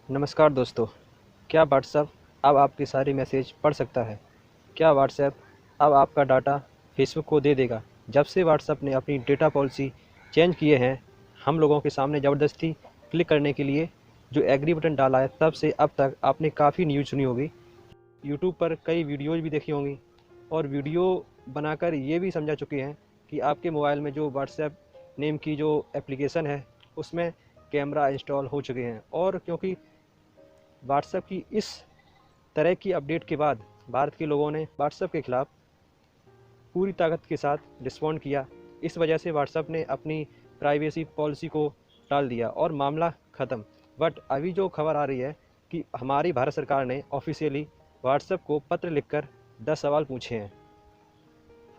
नमस्कार दोस्तों। क्या व्हाट्सएप अब आपके सारे मैसेज पढ़ सकता है? क्या व्हाट्सएप अब आपका डाटा फेसबुक को दे देगा? जब से व्हाट्सएप ने अपनी डेटा पॉलिसी चेंज किए हैं, हम लोगों के सामने ज़बरदस्ती क्लिक करने के लिए जो एग्री बटन डाला है, तब से अब तक आपने काफ़ी न्यूज़ सुनी होगी। यूट्यूब पर कई वीडियोज़ भी देखी होंगी और वीडियो बनाकर ये भी समझा चुके हैं कि आपके मोबाइल में जो व्हाट्सएप नेम की जो एप्लीकेशन है, उसमें कैमरा इंस्टॉल हो चुके हैं। और क्योंकि व्हाट्सएप की इस तरह की अपडेट के बाद भारत के लोगों ने व्हाट्सएप के खिलाफ पूरी ताकत के साथ रिस्पॉन्ड किया। इस वजह से व्हाट्सएप ने अपनी प्राइवेसी पॉलिसी को टाल दिया और मामला ख़त्म। बट अभी जो खबर आ रही है कि हमारी भारत सरकार ने ऑफिशियली व्हाट्सएप को पत्र लिखकर 10 सवाल पूछे हैं।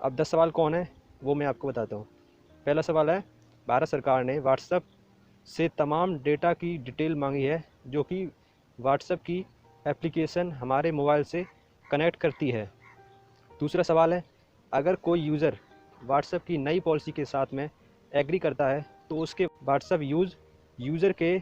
अब 10 सवाल कौन है वो मैं आपको बताता हूँ। पहला सवाल है, भारत सरकार ने व्हाट्सएप से तमाम डेटा की डिटेल मांगी है जो कि व्हाट्सएप की एप्लीकेशन हमारे मोबाइल से कनेक्ट करती है। दूसरा सवाल है, अगर कोई यूज़र व्हाट्सएप की नई पॉलिसी के साथ में एग्री करता है तो उसके व्हाट्सएप यूज़र के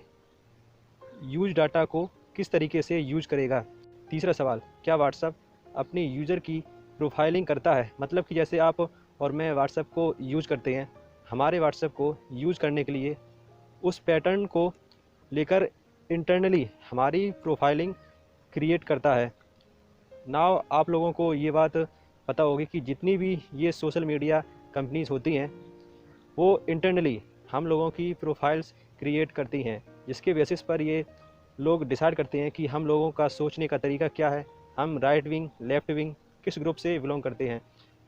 यूज डाटा को किस तरीके से यूज करेगा। तीसरा सवाल, क्या व्हाट्सएप अपनी यूज़र की प्रोफाइलिंग करता है? मतलब कि जैसे आप और मैं व्हाट्सएप को यूज करते हैं, हमारे व्हाट्सएप को यूज करने के लिए उस पैटर्न को लेकर इंटरनली हमारी प्रोफाइलिंग क्रिएट करता है। नाउ आप लोगों को ये बात पता होगी कि जितनी भी ये सोशल मीडिया कंपनीज होती हैं, वो इंटरनली हम लोगों की प्रोफाइल्स क्रिएट करती हैं, जिसके बेसिस पर ये लोग डिसाइड करते हैं कि हम लोगों का सोचने का तरीका क्या है, हम राइट विंग लेफ़्ट विंग किस ग्रुप से बिलोंग करते हैं,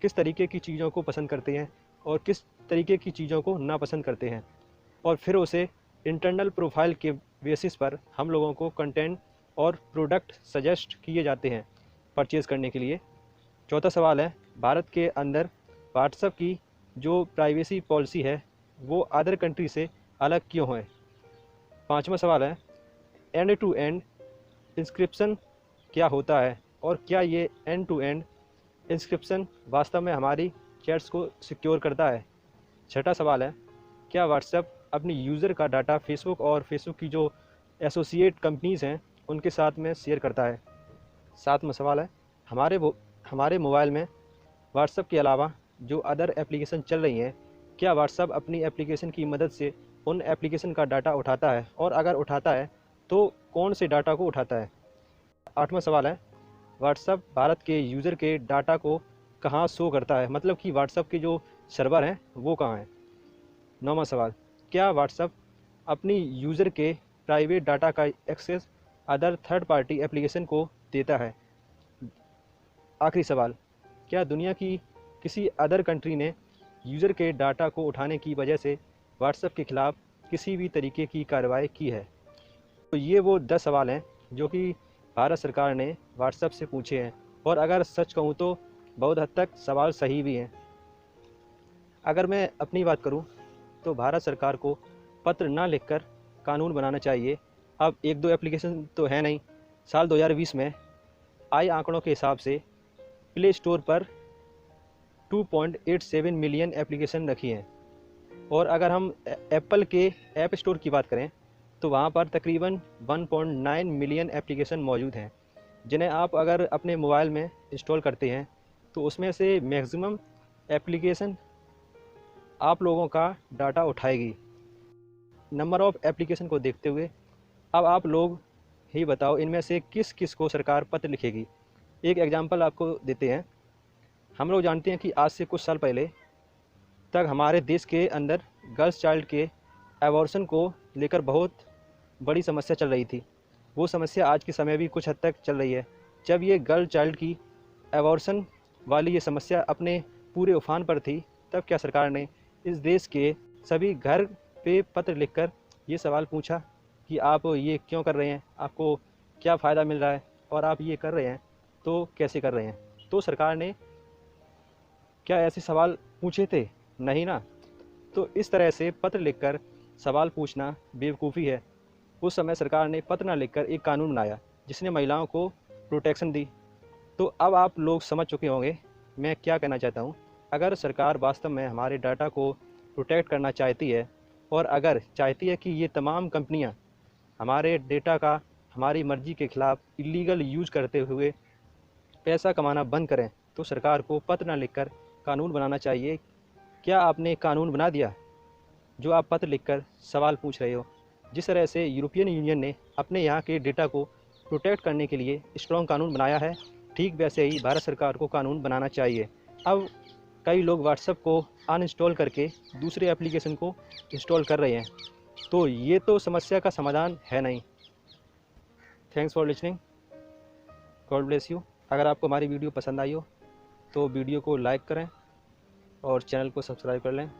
किस तरीके की चीज़ों को पसंद करते हैं और किस तरीके की चीज़ों को नापसंद करते हैं। और फिर उसे इंटरनल प्रोफाइल के बेसिस पर हम लोगों को कंटेंट और प्रोडक्ट सजेस्ट किए जाते हैं परचेज़ करने के लिए। चौथा सवाल है, भारत के अंदर व्हाट्सएप की जो प्राइवेसी पॉलिसी है वो अदर कंट्री से अलग क्यों है। पांचवा सवाल है, एंड टू एंड इंस्क्रिप्शन क्या होता है और क्या ये एंड टू एंड इंस्क्रिप्शन वास्तव में हमारी चैट्स को सिक्योर करता है। छठा सवाल है, क्या व्हाट्सएप अपनी यूज़र का डाटा फेसबुक और फेसबुक की जो एसोसिएट कंपनीज़ हैं उनके साथ में शेयर करता है। सातवां सवाल है, हमारे मोबाइल में व्हाट्सएप के अलावा जो अदर एप्लीकेशन चल रही हैं, क्या व्हाट्सएप अपनी एप्लीकेशन की मदद से उन एप्लीकेशन का डाटा उठाता है और अगर उठाता है तो कौन से डाटा को उठाता है। आठवां सवाल है, व्हाट्सएप भारत के यूज़र के डाटा को कहाँ शो करता है, मतलब कि व्हाट्सएप के जो सर्वर हैं वो कहाँ हैं। नौवां सवाल, क्या व्हाट्सएप अपनी यूज़र के प्राइवेट डाटा का access other third party application को देता है। आखिरी सवाल, क्या दुनिया की किसी अदर कंट्री ने यूज़र के डाटा को उठाने की वजह से व्हाट्सएप के खिलाफ किसी भी तरीके की कार्रवाई की है। तो ये वो 10 सवाल हैं जो कि भारत सरकार ने व्हाट्सएप से पूछे हैं और अगर सच कहूँ तो बहुत हद तक सवाल सही भी हैं। अगर मैं अपनी बात करूँ तो भारत सरकार को पत्र ना लिखकर कानून बनाना चाहिए। अब एक दो एप्लीकेशन तो है नहीं। साल 2020 में आए आंकड़ों के हिसाब से प्ले स्टोर पर 2.87 मिलियन एप्लीकेशन रखी हैं और अगर हम एप्पल के ऐप स्टोर की बात करें तो वहाँ पर तकरीबन 1.9 मिलियन एप्लीकेशन मौजूद हैं, जिन्हें आप अगर अपने मोबाइल में इंस्टॉल करते हैं तो उसमें से मैक्सिमम एप्लीकेशन आप लोगों का डाटा उठाएगी। नंबर ऑफ़ एप्लीकेशन को देखते हुए अब आप लोग ही बताओ, इनमें से किस किस को सरकार पत्र लिखेगी। एक एग्जांपल आपको देते हैं। हम लोग जानते हैं कि आज से कुछ साल पहले तक हमारे देश के अंदर गर्ल्स चाइल्ड के एबॉर्शन को लेकर बहुत बड़ी समस्या चल रही थी। वो समस्या आज के समय भी कुछ हद तक चल रही है। जब ये गर्ल चाइल्ड की एबॉर्शन वाली ये समस्या अपने पूरे उफान पर थी, तब क्या सरकार ने इस देश के सभी घर पे पत्र लिखकर ये सवाल पूछा कि आप ये क्यों कर रहे हैं, आपको क्या फ़ायदा मिल रहा है और आप ये कर रहे हैं तो कैसे कर रहे हैं। तो सरकार ने क्या ऐसे सवाल पूछे थे? नहीं ना। तो इस तरह से पत्र लिखकर सवाल पूछना बेवकूफ़ी है। उस समय सरकार ने पत्र ना लिखकर एक कानून बनाया जिसने महिलाओं को प्रोटेक्शन दी। तो अब आप लोग समझ चुके होंगे मैं क्या कहना चाहता हूँ। अगर सरकार वास्तव में हमारे डाटा को प्रोटेक्ट करना चाहती है और अगर चाहती है कि ये तमाम कंपनियाँ हमारे डेटा का हमारी मर्ज़ी के ख़िलाफ़ इलीगल यूज़ करते हुए पैसा कमाना बंद करें, तो सरकार को पत्र न लिखकर कानून बनाना चाहिए। क्या आपने कानून बना दिया जो आप पत्र लिखकर सवाल पूछ रहे हो? जिस तरह से यूरोपियन यूनियन ने अपने यहाँ के डेटा को प्रोटेक्ट करने के लिए स्ट्रॉन्ग कानून बनाया है, ठीक वैसे ही भारत सरकार को कानून बनाना चाहिए। अब कई लोग व्हाट्सएप को अनइंस्टॉल करके दूसरे एप्लीकेशन को इंस्टॉल कर रहे हैं, तो ये तो समस्या का समाधान है नहीं। Thanks for listening. God bless you. अगर आपको हमारी वीडियो पसंद आई हो तो वीडियो को लाइक करें और चैनल को सब्सक्राइब कर लें।